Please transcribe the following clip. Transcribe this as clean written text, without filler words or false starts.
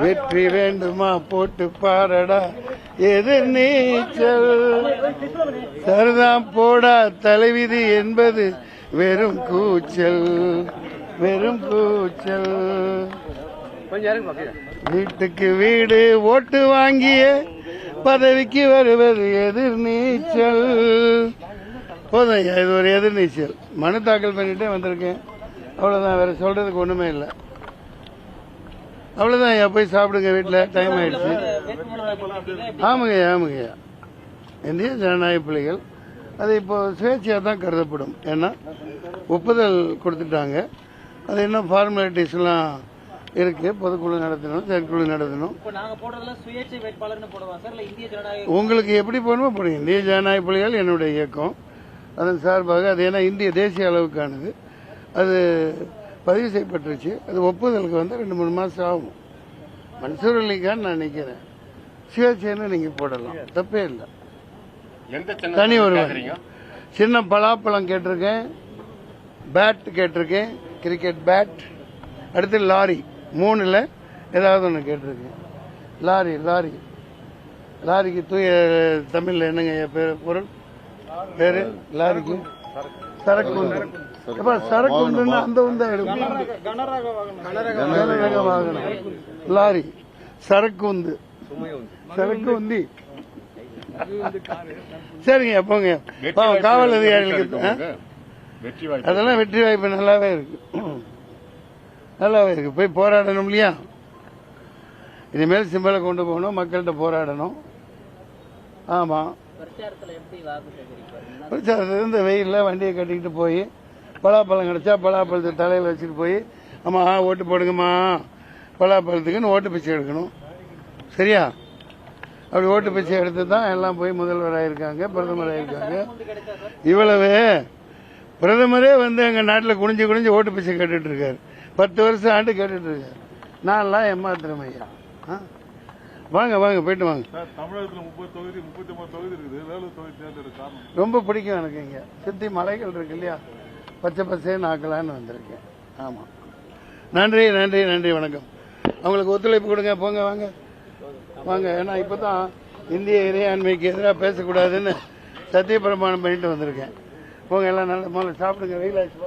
வெற்றி வேண்டுமா போட்டு பாரடா எதிர் நீச்சல். சரிதான் போடா தலைவிதி என்பது வெறும் கூச்சல், வெறும் கூச்சல். வீட்டுக்கு வீடு ஓட்டு வாங்கிய பதவிக்கு வருவது எதிர் நீச்சல். போதும், இது ஒரு எதிர் நீச்சல். மனு தாக்கல் பண்ணிட்டே வந்திருக்கேன், அவ்வளவுதான். வேற சொல்றதுக்கு ஒண்ணுமே இல்லை. அவ்வளவுதான். போய் சாப்பிடுங்க, வீட்டுல டைம் ஆயிடுச்சு. ஆமாங்கய்யா, ஆமாங்கய்யா. இந்திய ஜனநாயக புலிகள் அது இப்போ சுயேட்சையா தான் கருதப்படும். ஏன்னா ஒப்புதல் கொடுத்துட்டாங்க. அது இன்னும் ஃபார்மாலிட்டிஸ் எல்லாம் இருக்கு. பொதுக்குழு நடத்தணும், செயற்குழு நடத்தணும். உங்களுக்கு எப்படி போகணுமோ போடுங்க. இந்திய ஜனநாயக புலிகள் என்னுடைய இயக்கம், அதன் சார்பாக. அது ஏன்னா இந்திய தேசிய அளவுக்கானது. அது பதிவு செய்யப்பட்டுருச்சு. அது ஒப்புதலுக்கு வந்து 2-3 மாசம் ஆகும். மன்சூர் அலிகான் நான் நினைக்கிறேன். சுயேட்சைன்னு நீங்க போடலாம், தப்பே இல்லை. தனி ஒரு சின்ன பலாப்பழம் கேட்டிருக்கேன், பேட் கேட்டிருக்கேன், கிரிக்கெட் பேட். அடுத்து லாரி, 3ல் ஏதாவது ஒன்று கேட்டிருக்கேன். லாரி, லாரி, லாரிக்கு தூய தமிழ்ல என்னங்க பொருள் பேரு? லாரிக்கு சரக்கு உண்டு. சரக்கு உண்டுன்னா அந்த உண்டா எடுக்கும். கனரக வாகனம் லாரி, சரக்கு உந்து, சரக்கு உந்தி. சரிங்க, போங்க. காவல் அதிகாரிகளுக்கு அதெல்லாம் வெற்றி வாய்ப்பு நல்லாவே இருக்கு, நல்லாவே இருக்கு. போய் போராடணும் இல்லையா? இனிமேல் சிம்பலை கொண்டு போகணும், மக்கள்கிட்ட போராடணும். ஆமா, பிரச்சாரத்துல இந்த வெயில்ல வண்டியை கட்டிக்கிட்டு போய் பலாப்பழம் கிடைச்சா பலாப்பழத்தை தலையில வச்சுட்டு போய், ஆமா ஓட்டு போடுங்கம்மா பலாப்பழத்துக்குன்னு ஓட்டு பிச்சை எடுக்கணும். சரியா? அப்படி ஓட்டு பிச்சை எடுத்து தான் எல்லாம் போய் முதல்வராயிருக்காங்க, பிரதமராயிருக்காங்க. இவ்வளவு பிரதமரே வந்து எங்க நாட்டில் குனிஞ்சு குனிஞ்சு ஓட்டு பிச்சை கேட்டுட்டு இருக்காரு. 10 வருஷம் ஆண்டு கேட்டுட்டு இருக்காரு. நான்லாம் ஏமாத்திரம் ஐயா. வாங்க வாங்க, போயிட்டு வாங்க. தமிழகத்தில் 30 தொகுதி 39 தொகுதி இருக்குது. வேலூர் தொகுதி தேர்ந்தெடுக்க காரணம் ரொம்ப பிடிக்கும் எனக்கு. இங்க சுத்தி மலைகள் இருக்கு இல்லையா, பச்சை பச்சைன்னு ஆக்கலான்னு வந்திருக்கேன். ஆமா, நன்றி நன்றி நன்றி, வணக்கம். அவங்களுக்கு ஒத்துழைப்பு கொடுங்க. போங்க, வாங்க வாங்க. ஏன்னா இப்பதான் இந்திய இறையாண்மைக்கு எதிராக பேசக்கூடாதுன்னு சத்திய பிரமாணம் பண்ணிட்டு வந்திருக்கேன். போங்க, எல்லாம் நல்ல முதல்ல சாப்பிடுங்க. வெயிலாச்சு.